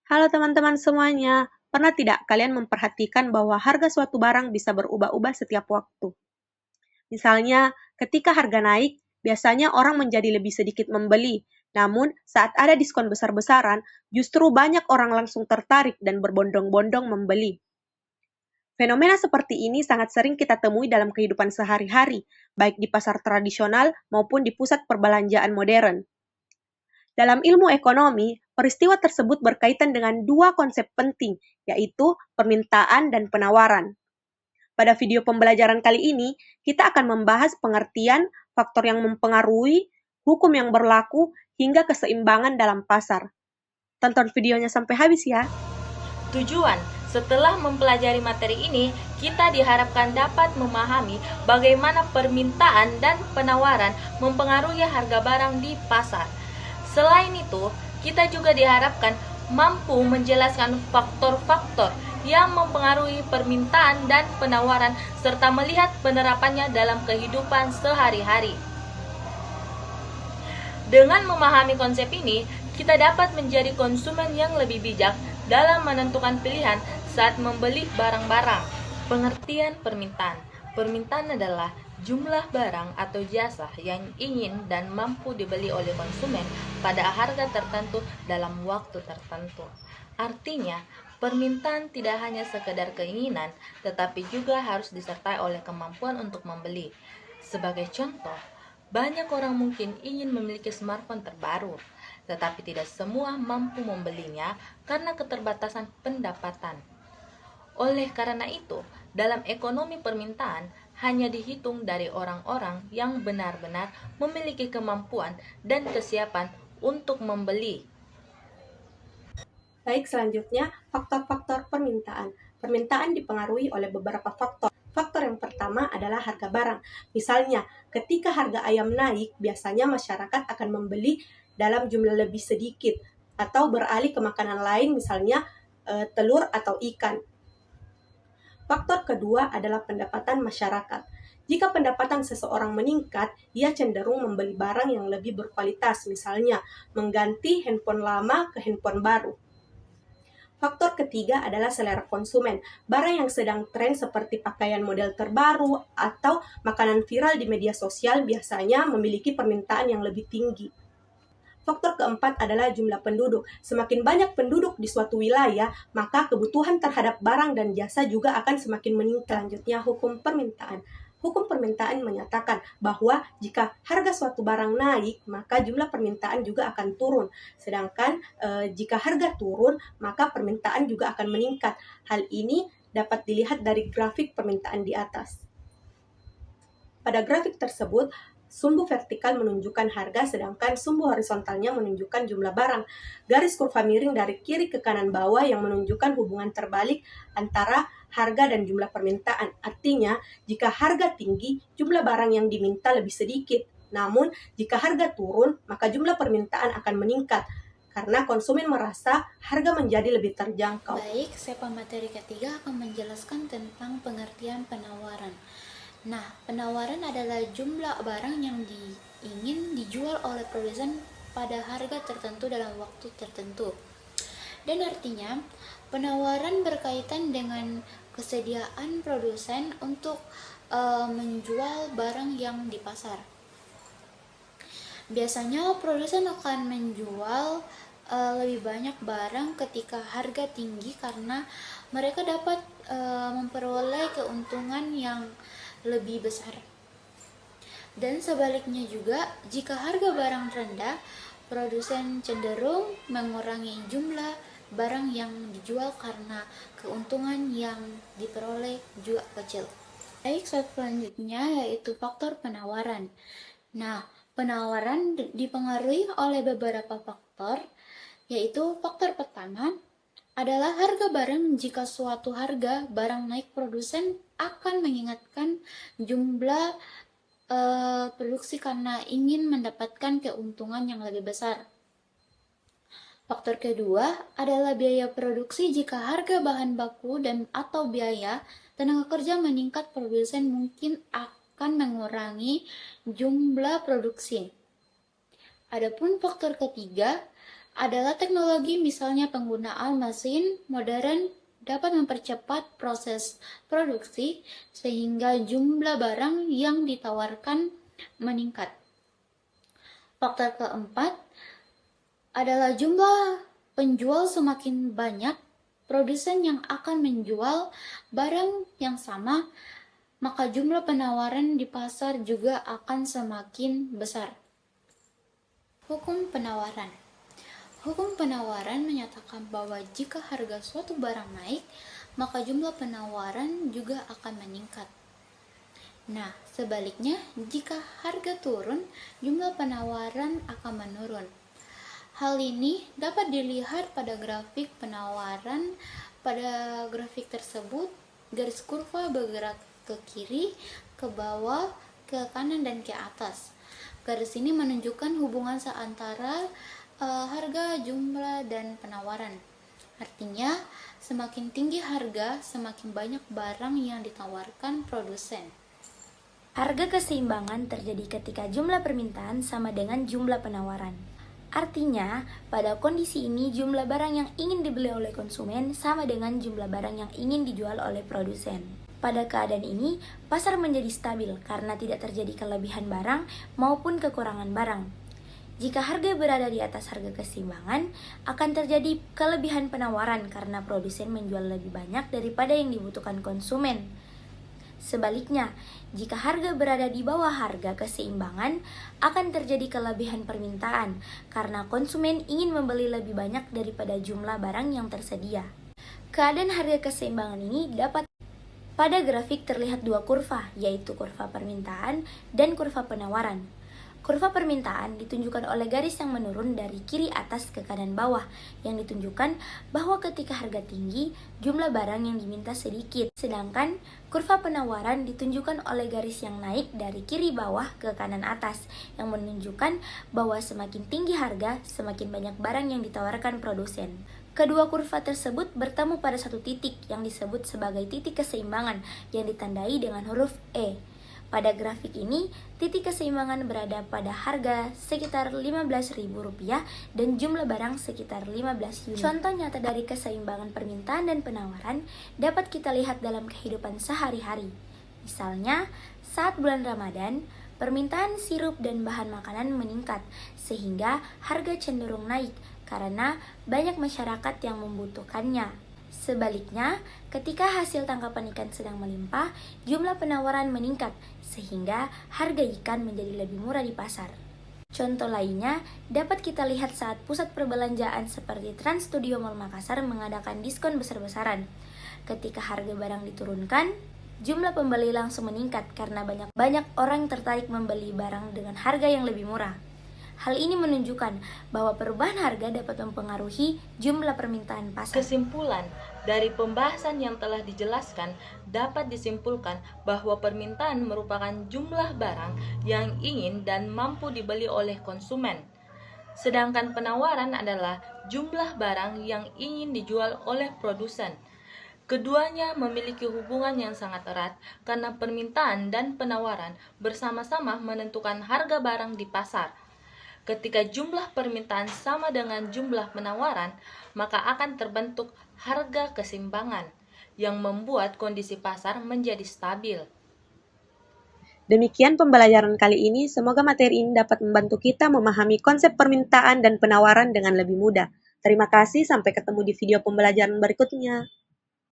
Halo teman-teman semuanya, pernah tidak kalian memperhatikan bahwa harga suatu barang bisa berubah-ubah setiap waktu? Misalnya, ketika harga naik, biasanya orang menjadi lebih sedikit membeli. Namun, saat ada diskon besar-besaran, justru banyak orang langsung tertarik dan berbondong-bondong membeli. Fenomena seperti ini sangat sering kita temui dalam kehidupan sehari-hari, baik di pasar tradisional maupun di pusat perbelanjaan modern. Dalam ilmu ekonomi, peristiwa tersebut berkaitan dengan dua konsep penting, yaitu permintaan dan penawaran. Pada video pembelajaran kali ini, kita akan membahas pengertian, faktor yang mempengaruhi, hukum yang berlaku, hingga keseimbangan dalam pasar. Tonton videonya sampai habis ya. Tujuan, setelah mempelajari materi ini, kita diharapkan dapat memahami bagaimana permintaan dan penawaran mempengaruhi harga barang di pasar. Selain itu, kita juga diharapkan mampu menjelaskan faktor-faktor yang mempengaruhi permintaan dan penawaran serta melihat penerapannya dalam kehidupan sehari-hari. Dengan memahami konsep ini, kita dapat menjadi konsumen yang lebih bijak dalam menentukan pilihan saat membeli barang-barang. Pengertian permintaan. Permintaan adalah jumlah barang atau jasa yang ingin dan mampu dibeli oleh konsumen pada harga tertentu dalam waktu tertentu. Artinya, permintaan tidak hanya sekedar keinginan, tetapi juga harus disertai oleh kemampuan untuk membeli. Sebagai contoh, banyak orang mungkin ingin memiliki smartphone terbaru, tetapi tidak semua mampu membelinya karena keterbatasan pendapatan. Oleh karena itu, dalam ekonomi permintaan hanya dihitung dari orang-orang yang benar-benar memiliki kemampuan dan kesiapan untuk membeli. Baik, selanjutnya faktor-faktor permintaan. Permintaan dipengaruhi oleh beberapa faktor. Faktor yang pertama adalah harga barang. Misalnya, ketika harga ayam naik, biasanya masyarakat akan membeli dalam jumlah lebih sedikit atau beralih ke makanan lain, misalnya telur atau ikan. Faktor kedua adalah pendapatan masyarakat. Jika pendapatan seseorang meningkat, ia cenderung membeli barang yang lebih berkualitas, misalnya mengganti handphone lama ke handphone baru. Faktor ketiga adalah selera konsumen. Barang yang sedang tren seperti pakaian model terbaru atau makanan viral di media sosial biasanya memiliki permintaan yang lebih tinggi. Faktor keempat adalah jumlah penduduk. Semakin banyak penduduk di suatu wilayah, maka kebutuhan terhadap barang dan jasa juga akan semakin meningkat. Selanjutnya, hukum permintaan. Hukum permintaan menyatakan bahwa jika harga suatu barang naik, maka jumlah permintaan juga akan turun. Sedangkan jika harga turun, maka permintaan juga akan meningkat. Hal ini dapat dilihat dari grafik permintaan di atas. Pada grafik tersebut, sumbu vertikal menunjukkan harga, sedangkan sumbu horizontalnya menunjukkan jumlah barang. Garis kurva miring dari kiri ke kanan bawah yang menunjukkan hubungan terbalik antara harga dan jumlah permintaan. Artinya, jika harga tinggi, jumlah barang yang diminta lebih sedikit. Namun, jika harga turun, maka jumlah permintaan akan meningkat karena konsumen merasa harga menjadi lebih terjangkau. Baik, saya pemateri ketiga akan menjelaskan tentang pengertian penawaran. Nah, penawaran adalah jumlah barang yang ingin dijual oleh produsen pada harga tertentu dalam waktu tertentu. Dan artinya, penawaran berkaitan dengan kesediaan produsen untuk menjual barang yang di pasar. Biasanya produsen akan menjual lebih banyak barang ketika harga tinggi karena mereka dapat memperoleh keuntungan yang lebih besar. Dan sebaliknya juga, jika harga barang rendah, produsen cenderung mengurangi jumlah barang yang dijual karena keuntungan yang diperoleh juga kecil. Baik, selanjutnya yaitu faktor penawaran. Nah, penawaran dipengaruhi oleh beberapa faktor, yaitu faktor pertama adalah harga barang. Jika suatu harga barang naik, produsen akan mengingatkan jumlah produksi karena ingin mendapatkan keuntungan yang lebih besar. Faktor kedua adalah biaya produksi. Jika harga bahan baku dan atau biaya tenaga kerja meningkat, produsen mungkin akan mengurangi jumlah produksi. Adapun faktor ketiga adalah teknologi, misalnya penggunaan mesin modern dapat mempercepat proses produksi sehingga jumlah barang yang ditawarkan meningkat. Faktor keempat adalah jumlah penjual semakin banyak, produsen yang akan menjual barang yang sama, maka jumlah penawaran di pasar juga akan semakin besar. Hukum penawaran. Hukum penawaran menyatakan bahwa jika harga suatu barang naik, maka jumlah penawaran juga akan meningkat. Nah, sebaliknya, jika harga turun, jumlah penawaran akan menurun. Hal ini dapat dilihat pada grafik penawaran. Pada grafik tersebut, garis kurva bergerak ke kiri, ke bawah, ke kanan, dan ke atas. Garis ini menunjukkan hubungan antara harga, jumlah, dan penawaran. Artinya, semakin tinggi harga, semakin banyak barang yang ditawarkan produsen. Harga keseimbangan terjadi ketika jumlah permintaan sama dengan jumlah penawaran. Artinya, pada kondisi ini jumlah barang yang ingin dibeli oleh konsumen sama dengan jumlah barang yang ingin dijual oleh produsen. Pada keadaan ini, pasar menjadi stabil karena tidak terjadi kelebihan barang maupun kekurangan barang. Jika harga berada di atas harga keseimbangan, akan terjadi kelebihan penawaran karena produsen menjual lebih banyak daripada yang dibutuhkan konsumen. Sebaliknya, jika harga berada di bawah harga keseimbangan, akan terjadi kelebihan permintaan karena konsumen ingin membeli lebih banyak daripada jumlah barang yang tersedia. Keadaan harga keseimbangan ini dapat pada grafik terlihat dua kurva, yaitu kurva permintaan dan kurva penawaran. Kurva permintaan ditunjukkan oleh garis yang menurun dari kiri atas ke kanan bawah, yang ditunjukkan bahwa ketika harga tinggi, jumlah barang yang diminta sedikit. Sedangkan kurva penawaran ditunjukkan oleh garis yang naik dari kiri bawah ke kanan atas, yang menunjukkan bahwa semakin tinggi harga, semakin banyak barang yang ditawarkan produsen. Kedua kurva tersebut bertemu pada satu titik yang disebut sebagai titik keseimbangan yang ditandai dengan huruf E. Pada grafik ini, titik keseimbangan berada pada harga sekitar Rp15.000 dan jumlah barang sekitar 15 unit. Contoh nyata dari keseimbangan permintaan dan penawaran dapat kita lihat dalam kehidupan sehari-hari. Misalnya, saat bulan Ramadan, permintaan sirup dan bahan makanan meningkat, sehingga harga cenderung naik karena banyak masyarakat yang membutuhkannya. Sebaliknya, ketika hasil tangkapan ikan sedang melimpah, jumlah penawaran meningkat, sehingga harga ikan menjadi lebih murah di pasar. Contoh lainnya dapat kita lihat saat pusat perbelanjaan seperti Trans Studio Mall Makassar mengadakan diskon besar-besaran. Ketika harga barang diturunkan, jumlah pembeli langsung meningkat karena banyak orang tertarik membeli barang dengan harga yang lebih murah. Hal ini menunjukkan bahwa perubahan harga dapat mempengaruhi jumlah permintaan pasar. Kesimpulan dari pembahasan yang telah dijelaskan dapat disimpulkan bahwa permintaan merupakan jumlah barang yang ingin dan mampu dibeli oleh konsumen. Sedangkan penawaran adalah jumlah barang yang ingin dijual oleh produsen. Keduanya memiliki hubungan yang sangat erat karena permintaan dan penawaran bersama-sama menentukan harga barang di pasar. Ketika jumlah permintaan sama dengan jumlah penawaran, maka akan terbentuk harga keseimbangan yang membuat kondisi pasar menjadi stabil. Demikian pembelajaran kali ini, semoga materi ini dapat membantu kita memahami konsep permintaan dan penawaran dengan lebih mudah. Terima kasih, sampai ketemu di video pembelajaran berikutnya.